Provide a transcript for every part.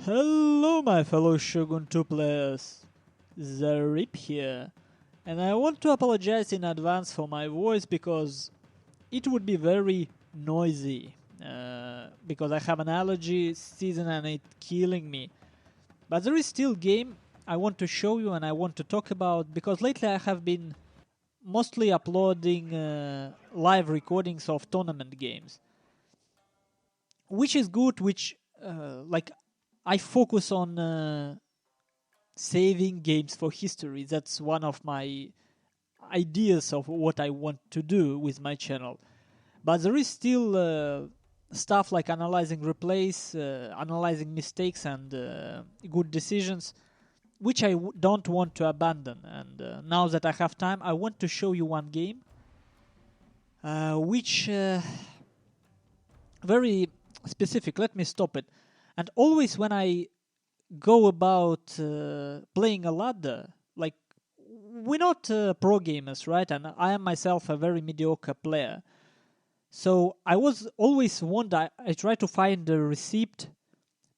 Hello, my fellow Shogun 2 players. Zaript here, and I want to apologize in advance for my voice because it would be very noisy. Because I have an allergy season and it's killing me. But there is still game I want to show you and I want to talk about because lately I have been mostly uploading live recordings of tournament games, which is good. Which like I focus on saving games for history. That's one of my ideas of what I want to do with my channel. But there is still stuff like analyzing replays, analyzing mistakes and good decisions, which I don't want to abandon. And now that I have time, I want to show you one game, which very specific. Let me stop it. And always when I go about playing a ladder, like we're not pro gamers, right? And I am myself a very mediocre player. So I was always wonder. I try to find a receipt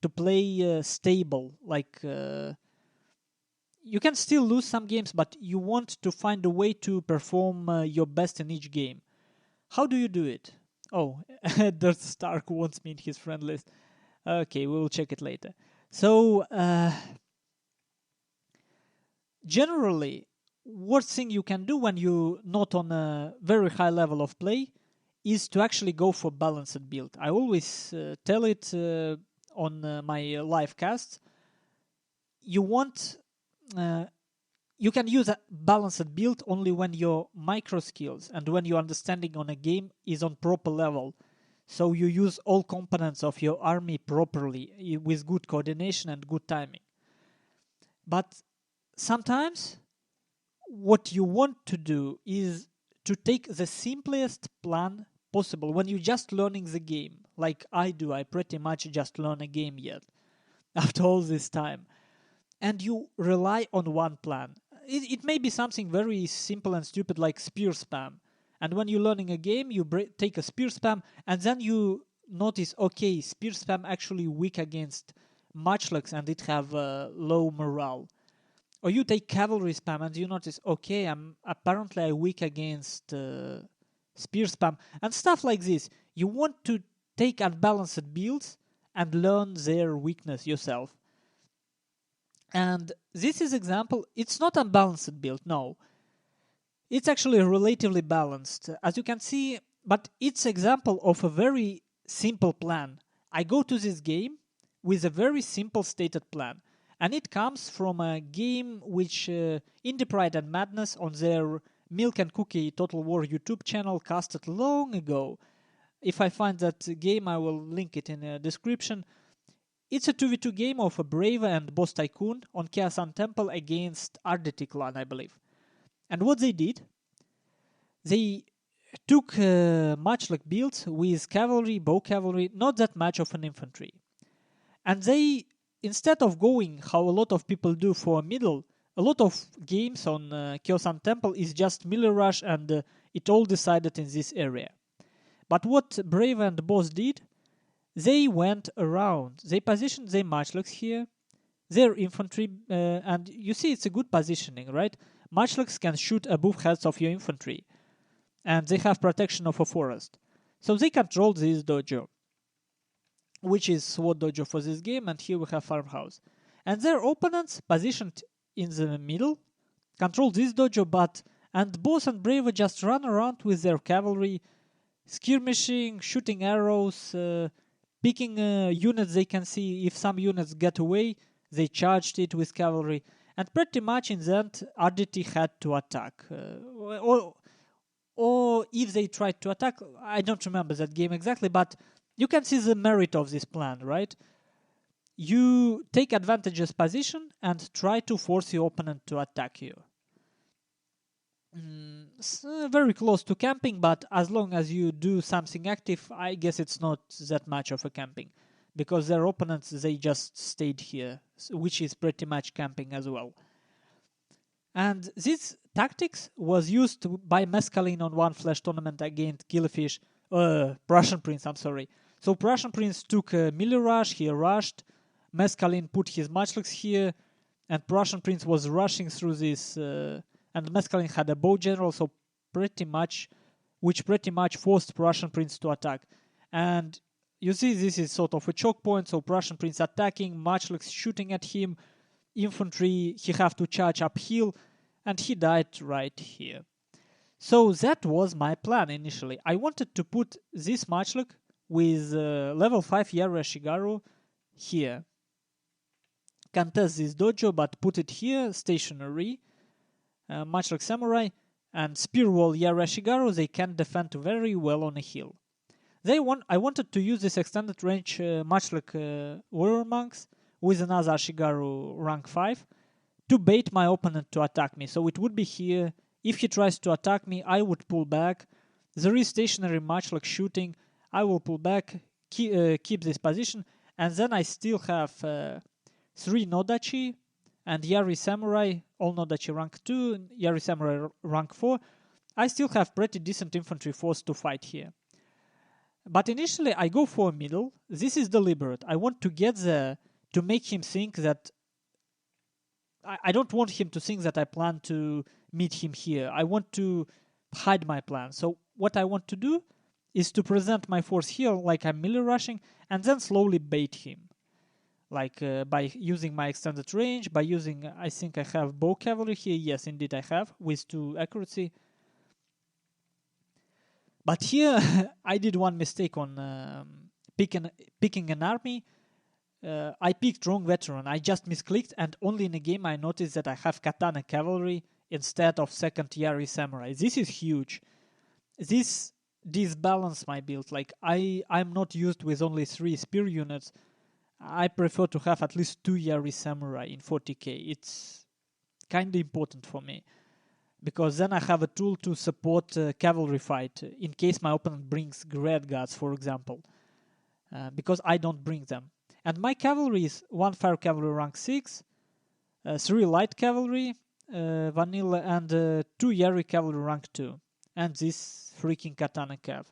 to play stable. Like you can still lose some games, but you want to find a way to perform your best in each game. How do you do it? Oh, Darth Stark wants me in his friend list. Okay, we will check it later. So generally, worst thing you can do when you're not on a very high level of play is to actually go for balanced build. I always tell it on my live casts. You want you can use a balanced build only when your micro skills and when your understanding on a game is on proper level. So you use all components of your army properly with good coordination and good timing. But sometimes what you want to do is to take the simplest plan possible when you're just learning the game. Like I do, I pretty much just learn a game yet after all this time. And you rely on one plan. It may be something very simple and stupid like spear spam. And when you're learning a game, you take a spear spam, and then you notice, okay, spear spam actually weak against matchlocks and it have low morale. Or you take cavalry spam and you notice, okay, I'm apparently weak against spear spam and stuff like this. You want to take unbalanced builds and learn their weakness yourself. And this is example. It's not unbalanced build, no. It's actually relatively balanced, as you can see, but it's example of a very simple plan. I go to this game with a very simple stated plan, and it comes from a game which Indie Pride and Madness on their Milk and Cookie Total War YouTube channel casted long ago. If I find that game, I will link it in the description. It's a 2v2 game of a Brave and Boss Tycoon on Kyasan Temple against Arditi clan, I believe. And what they did, they took matchlock builds with cavalry, bow cavalry, not that much of an infantry. And they, instead of going how a lot of people do for a middle, a lot of games on Kyosan Temple is just melee rush and it all decided in this area. But what Brave and Boss did, they went around. They positioned their matchlocks here, their infantry, and you see it's a good positioning, right? Matchlocks can shoot above heads of your infantry, and they have protection of a forest. So they control this dojo, which is SWAT dojo for this game, and here we have farmhouse. And their opponents positioned in the middle control this dojo, and Boss and Brave just run around with their cavalry, skirmishing, shooting arrows, picking units they can see. If some units get away, they charged it with cavalry. And pretty much in the end, Arditi had to attack. Or if they tried to attack, I don't remember that game exactly, but you can see the merit of this plan, right? You take advantageous position and try to force your opponent to attack you. Very close to camping, but as long as you do something active, I guess it's not that much of a camping. Because their opponents, they just stayed here, which is pretty much camping as well. And this tactics was used by Mescaline on one flash tournament against Prussian Prince, I'm sorry. So Prussian Prince took a melee rush, he rushed, Mescaline put his matchlocks here, and Prussian Prince was rushing through this, and Mescaline had a bow general, so which pretty much forced Prussian Prince to attack. And you see, this is sort of a choke point, so Prussian Prince attacking, matchlocks shooting at him, infantry, he have to charge uphill, and he died right here. So that was my plan initially. I wanted to put this matchlock with level 5 Yari Ashigaru here. Contest this dojo, but put it here, stationary. Matchlock Samurai and Spear Wall Yari Ashigaru, they can defend very well on a hill. I wanted to use this extended range matchlock Warrior Monks with another Ashigaru rank 5 to bait my opponent to attack me. So it would be here. If he tries to attack me, I would pull back. There is stationary matchlock shooting. I will pull back, keep this position, and then I still have 3 Nodachi and Yari Samurai, all Nodachi rank 2, Yari Samurai rank 4. I still have pretty decent infantry force to fight here. But initially I go for a middle. This is deliberate. I want to get there to make him think that I don't want him to think that I plan to meet him here. I want to hide my plan. So what I want to do is to present my force here like I'm melee rushing and then slowly bait him. Like by using my extended range, by using, I think I have bow cavalry here. Yes, indeed I have, with 2 accuracy. But here I did one mistake on picking an army. I picked wrong veteran. I just misclicked, and only in a game I noticed that I have Katana Cavalry instead of 2nd Yari Samurai. This is huge. This disbalanced my build. Like I'm not used with only 3 spear units. I prefer to have at least 2 Yari Samurai in 40k. It's kind of important for me, because then I have a tool to support cavalry fight in case my opponent brings Great Gods, for example, because I don't bring them. And my cavalry is 1 Fire Cavalry rank 6, 3 Light Cavalry, vanilla, and 2 Yari Cavalry rank 2. And this freaking Katana Cav.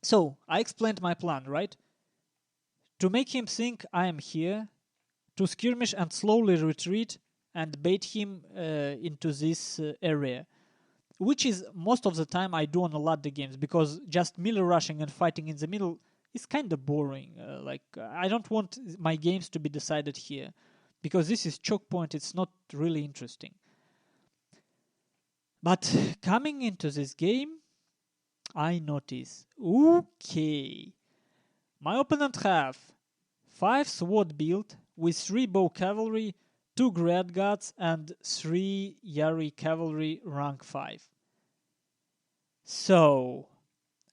So, I explained my plan, right? To make him think I am here, to skirmish and slowly retreat and bait him into this area. Which is most of the time I do on a lot of the games, because just melee rushing and fighting in the middle is kind of boring. I don't want my games to be decided here, because this is choke point. It's not really interesting. But coming into this game, I notice, okay, my opponent have 5 sword build with 3 bow cavalry, 2 Great Gods, and 3 Yari cavalry rank 5. So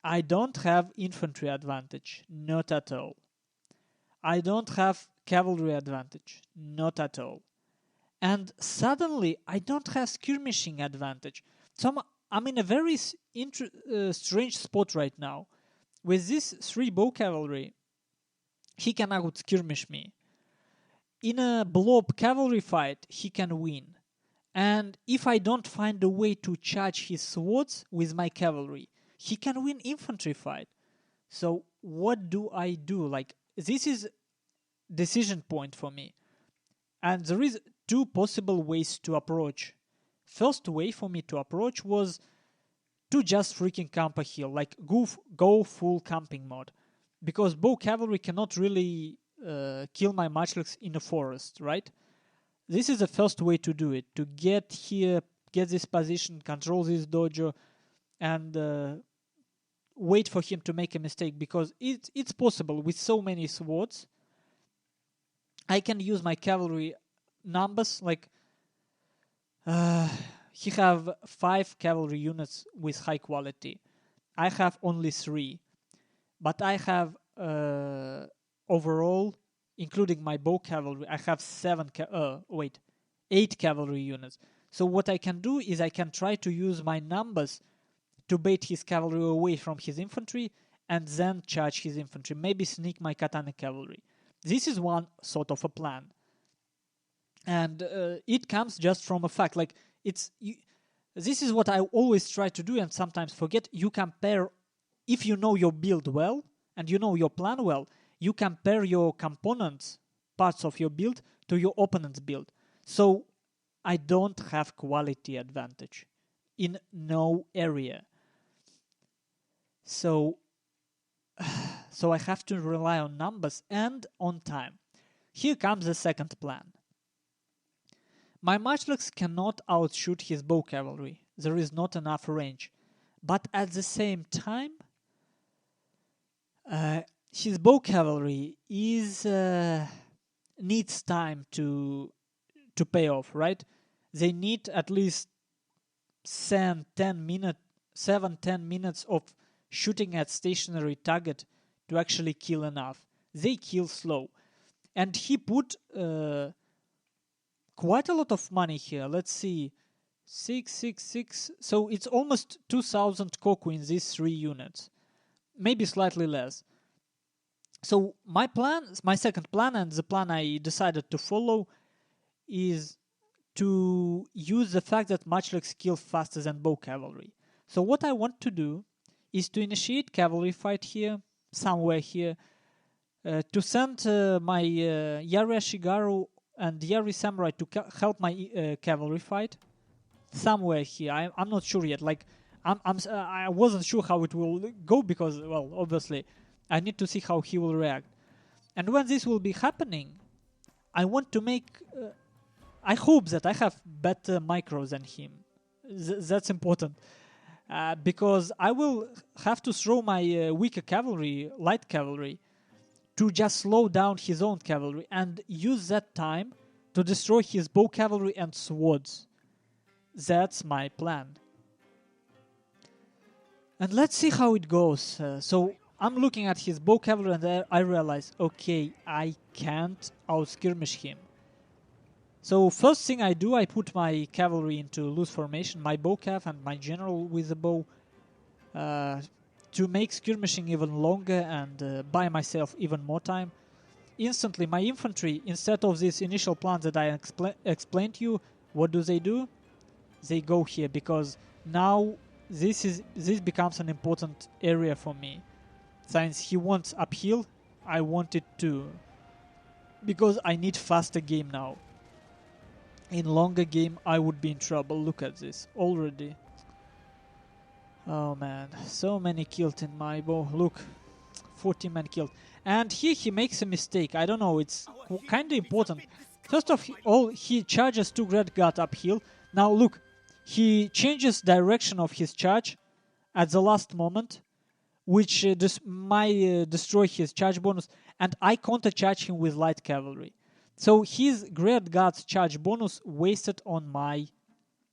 I don't have infantry advantage, not at all. I don't have cavalry advantage, not at all. And suddenly I don't have skirmishing advantage. So I'm in a very strange spot right now. With this 3 bow cavalry, he can out skirmish me. In a blob cavalry fight, he can win. And if I don't find a way to charge his swords with my cavalry, he can win infantry fight. So what do I do? Like, this is decision point for me. And there is 2 possible ways to approach. First way for me to approach was to just freaking camp a hill, like go full camping mode. Because bow cavalry cannot really kill my matchlocks in a forest, right? This is the first way to do it, to get here, get this position, control this dojo, and wait for him to make a mistake, because it's possible with so many swords. I can use my cavalry numbers, like he have 5 cavalry units with high quality. I have only 3, but I have overall, including my bow cavalry, I have 8 cavalry units. So what I can do is I can try to use my numbers to bait his cavalry away from his infantry and then charge his infantry, maybe sneak my katana cavalry. This is one sort of a plan. And it comes just from a fact. Like, this is what I always try to do and sometimes forget. You compare, if you know your build well and you know your plan well, you compare your components, parts of your build, to your opponent's build. So I don't have quality advantage in no area. So I have to rely on numbers and on time. Here comes the second plan. My matchlocks cannot outshoot his bow cavalry. There is not enough range. But at the same time, his bow cavalry needs time to pay off, right? They need at least 7-10 minutes of shooting at stationary target to actually kill enough. They kill slow. And he put quite a lot of money here. Let's see. 666. So it's almost 2,000 koku in these 3 units. Maybe slightly less. So my second plan, and the plan I decided to follow, is to use the fact that matchlocks kill faster than bow cavalry. So what I want to do is to initiate cavalry fight here, somewhere here, to send my Yari Ashigaru and Yari Samurai to help my cavalry fight somewhere here. I'm not sure yet. Like I wasn't sure how it will go because, well, obviously I need to see how he will react. And when this will be happening, I want to make. I hope that I have better micros than him. That's important. Because I will have to throw my weaker cavalry, light cavalry, to just slow down his own cavalry and use that time to destroy his bow cavalry and swords. That's my plan. And let's see how it goes. So I'm looking at his bow cavalry and I realize, okay, I can't out-skirmish him. So first thing I do, I put my cavalry into loose formation, my bow cav and my general with the bow, to make skirmishing even longer and buy myself even more time. Instantly, my infantry, instead of this initial plan that I explained to you, what do? They go here because now this becomes an important area for me. Since he wants uphill, I want it too. Because I need faster game now. In longer game, I would be in trouble. Look at this already. Oh man, so many killed in my bow. Look, 40 men killed. And here he makes a mistake. I don't know, it's kind of important. First of all, he charges 2 Great Guard uphill. Now look, he changes direction of his charge at the last moment, which might destroy his charge bonus, and I counter-charge him with light cavalry. So his Great Guard's charge bonus wasted on my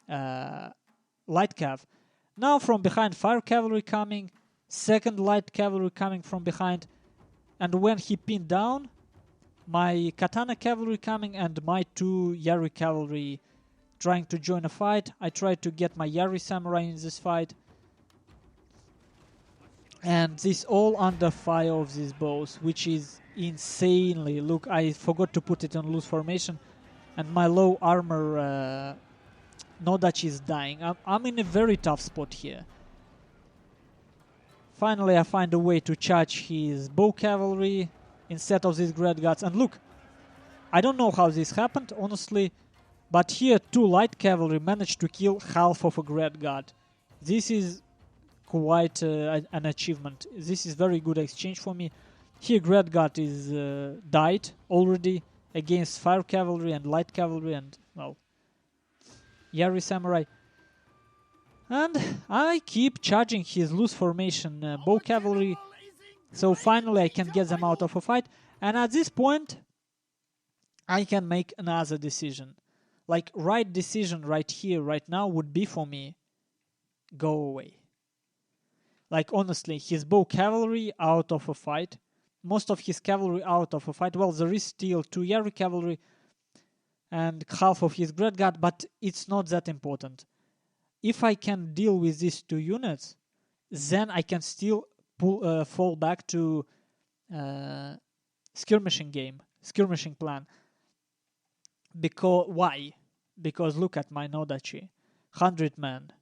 light cav. Now from behind, fire cavalry coming, second light cavalry coming from behind, and when he pinned down, my katana cavalry coming and my 2 Yari cavalry trying to join a fight. I tried to get my Yari samurai in this fight. And this all under fire of these bows, which is insanely. Look, I forgot to put it on loose formation, and my low armor Nodachi is dying. I'm in a very tough spot here. Finally, I find a way to charge his bow cavalry instead of these Great Guards. And look, I don't know how this happened, honestly, but here 2 light cavalry managed to kill half of a Great Guard. This is quite an achievement. This is very good exchange for me. Here Great Guard is died already against fire cavalry and light cavalry and, well, Yari samurai. And I keep charging his loose formation bow cavalry, so finally I can get them out of a fight. And at this point, I can make another decision. Like, right decision right here, right now would be for me, go away. Like, honestly, his bow cavalry out of a fight, most of his cavalry out of a fight. Well, there is still 2 Yari cavalry and half of his Great Guard, but it's not that important. If I can deal with these 2 units, then I can still fall back to skirmishing plan. Why? Because look at my Nodachi. 100 men,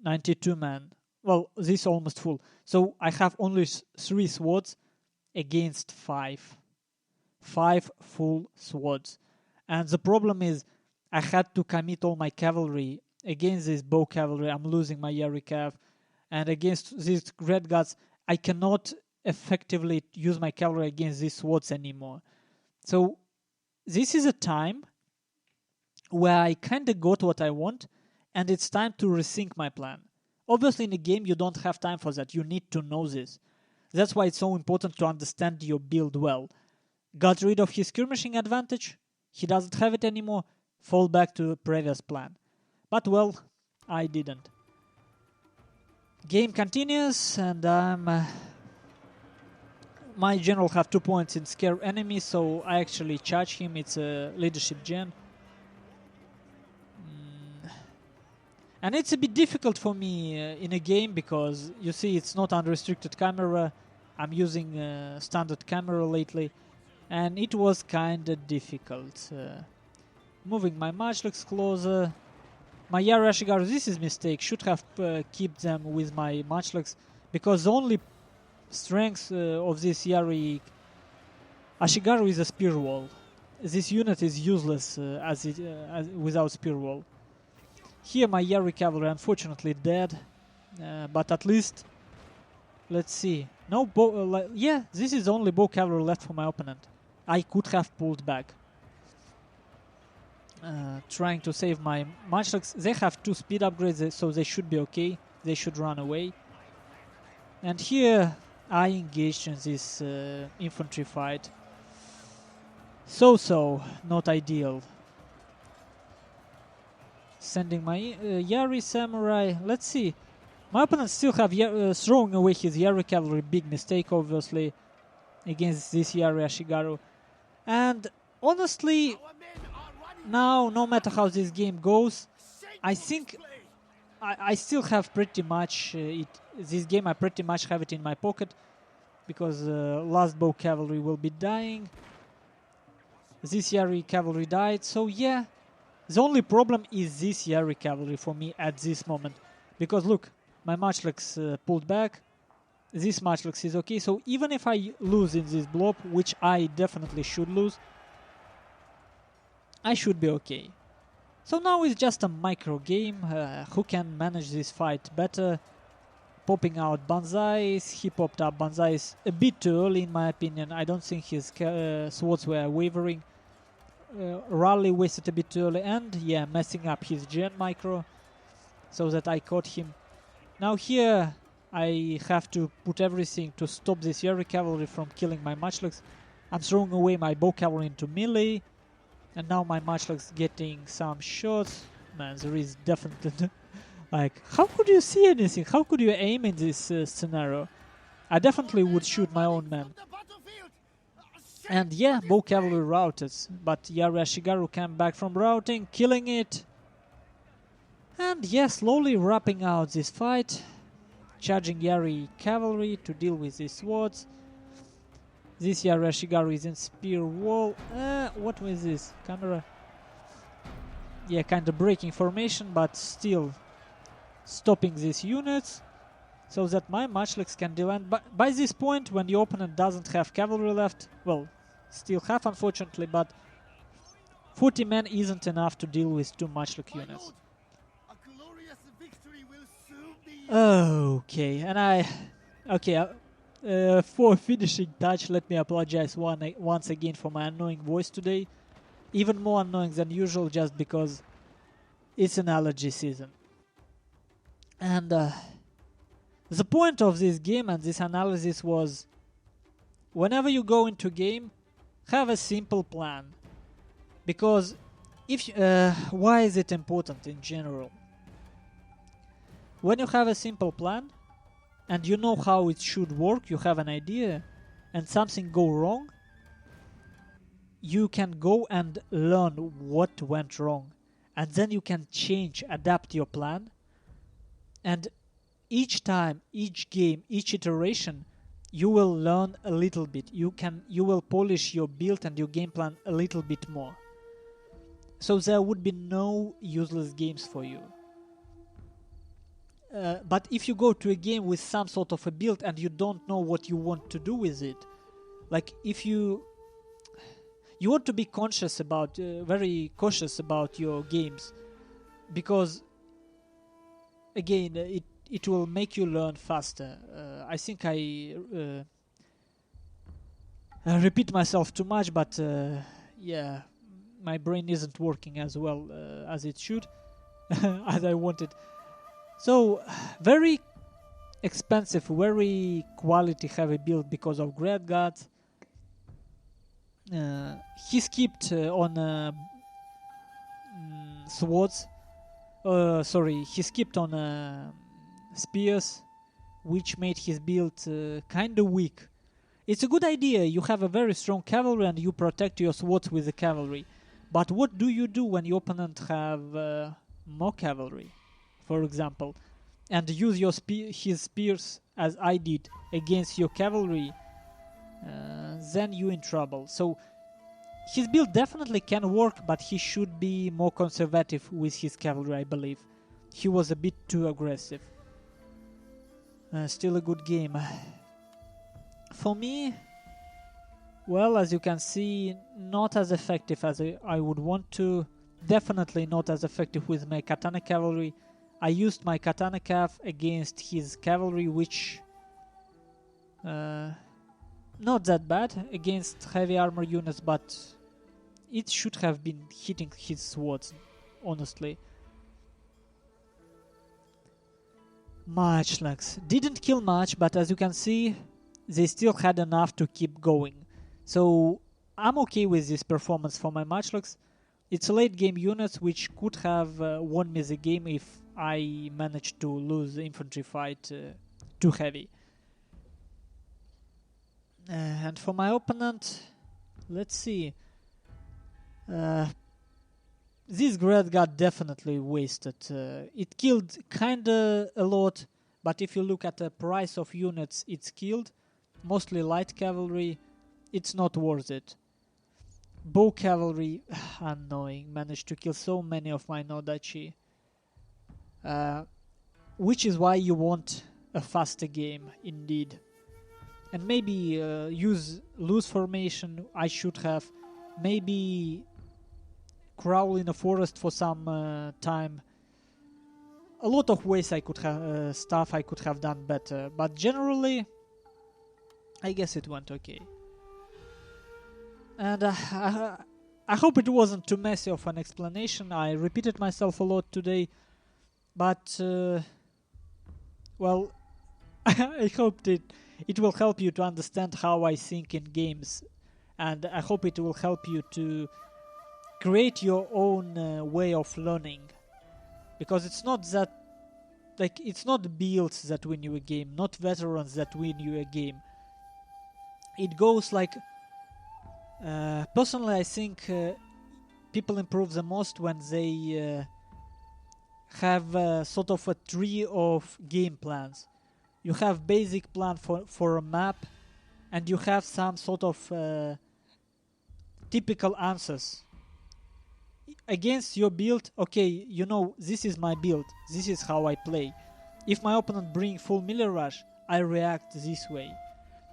92 men. Well, this almost full. So I have only 3 swords against 5. 5 full swords. And the problem is I had to commit all my cavalry against this bow cavalry. I'm losing my Yari cav. And against these red guards, I cannot effectively use my cavalry against these swords anymore. So this is a time where I kind of got what I want, and it's time to rethink my plan. Obviously, in a game, you don't have time for that. You need to know this. That's why it's so important to understand your build well. Got rid of his skirmishing advantage. He doesn't have it anymore. Fall back to previous plan. But well, I didn't. Game continues, and my general have 2 points in scare enemy, so I actually charge him. It's a leadership gen. And it's a bit difficult for me in a game because you see it's not unrestricted camera. I'm using standard camera lately, and it was kinda difficult. Moving my matchlocks closer. My Yari Ashigaru, this is mistake. Should have kept them with my matchlocks, because the only strength of this Yari Ashigaru is a spear wall. This unit is useless as without spear wall. Here my Yari cavalry unfortunately dead, but at least let's see. No bow. Yeah, this is the only bow cavalry left for my opponent. I could have pulled back. Trying to save my matchlocks. They have 2 speed upgrades, so they should be okay. They should run away. And here I engaged in this infantry fight. So, not ideal. Sending my Yari samurai. Let's see. My opponents still have throwing away his Yari cavalry. Big mistake, obviously, against this Yari Ashigaru. And honestly, now, no matter how this game goes, I think I still have pretty much this game. I pretty much have it in my pocket, because last bow cavalry will be dying. This Yari cavalry died, so yeah. The only problem is this Yari cavalry for me at this moment, because look, my matchlocks pulled back. This matchlocks is okay, so even if I lose in this blob, which I definitely should lose, I should be okay. So now it's just a micro game. Who can manage this fight better? Popping out Banzais. He popped up Banzais a bit too early in my opinion. I don't think his swords were wavering. Rally wasted a bit too early, and yeah, messing up his gen micro so that I caught him. Now here I have to put everything to stop this Yari cavalry from killing my matchlocks. I'm throwing away my bow cavalry into melee. And now my matchlocks getting some shots. Man, there is definitely like, how could you see anything? How could you aim in this scenario? I definitely would shoot my own man. And yeah, bow cavalry routed, but Yari Ashigaru came back from routing, killing it. And yeah, slowly wrapping out this fight, charging Yari cavalry to deal with these swords. This Yari Ashigaru is in spear wall. What was this? Camera? Yeah, kind of breaking formation, but still stopping these units so that my matchlocks can deal. And by this point, when the opponent doesn't have cavalry left, well, still have unfortunately, but 40 men isn't enough to deal with 2 matchlock units. Okay, and for finishing touch, let me apologize once again for my annoying voice today. Even more annoying than usual, just because it's an allergy season. And the point of this game and this analysis was, whenever you go into game, have a simple plan. Because why is it important in general? When you have a simple plan, and you know how it should work, you have an idea, and something go wrong, you can go and learn what went wrong, and then you can change, adapt your plan, and each time, each game, each iteration, you will learn a little bit. You will polish your build and your game plan a little bit more. So there would be no useless games for you. But if you go to a game with some sort of a build and you don't know what you want to do with it, like if you want to be conscious about, very cautious about your games, because again, it will make you learn faster. I think I repeat myself too much, but yeah, my brain isn't working as well as it should, as I wanted. So, very expensive, very quality heavy build because of Great God. He skipped on swords. Sorry, he skipped on spears, which made his build kinda weak. It's a good idea, you have a very strong cavalry and you protect your swords with the cavalry. But what do you do when your opponent have more cavalry, for example, and use your his spears as I did against your cavalry? Then you're in trouble. So his build definitely can work, but he should be more conservative with his cavalry, I believe. He was a bit too aggressive. Still a good game. For me, well, as you can see, not as effective as I would want to. Definitely not as effective with my katana cavalry. I used my katana cav against his cavalry, which not that bad against heavy armor units, but it should have been hitting his swords, honestly. Matchlocks didn't kill much, but as you can see, they still had enough to keep going. So I'm okay with this performance for my matchlocks. It's late game units which could have won me the game if I managed to lose the infantry fight too heavy. And for my opponent, let's see. This Great God definitely wasted. It killed kinda a lot, but if you look at the price of units it's killed, mostly light cavalry, it's not worth it. Bow cavalry, annoying, managed to kill so many of my Nodachi. Which is why you want a faster game, indeed. And maybe use loose formation, I should have. Maybe crawl in a forest for some time. A lot of ways I could have stuff I could have done better, but generally I guess it went okay. And I hope it wasn't too messy of an explanation. I repeated myself a lot today, but well, I hope it will help you to understand how I think in games, and I hope it will help you to create your own way of learning, because it's not that, like, it's not builds that win you a game, not veterans that win you a game. It goes like, personally I think people improve the most when they have sort of a tree of game plans. You have basic plan for a map, and you have some sort of typical answers against your build. Okay, you know, this is my build, this is how I play. If my opponent brings full melee rush, I react this way.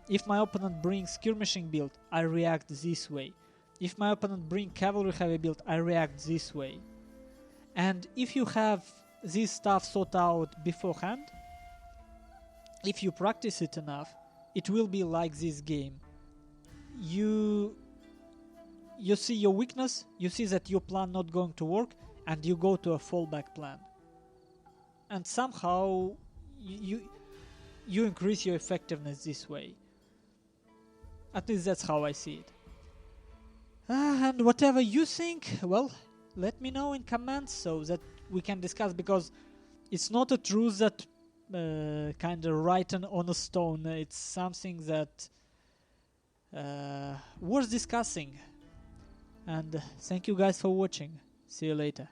If my opponent brings skirmishing build, I react this way. If my opponent brings cavalry heavy build, I react this way. And if you have this stuff thought out beforehand, if you practice it enough, it will be like this game. You see your weakness, you see that your plan not going to work, and you go to a fallback plan. And somehow you increase your effectiveness this way. At least that's how I see it. And whatever you think, well, let me know in comments so that we can discuss, because it's not a truth that kind of written on a stone. It's something that worth discussing. And thank you guys for watching. See you later.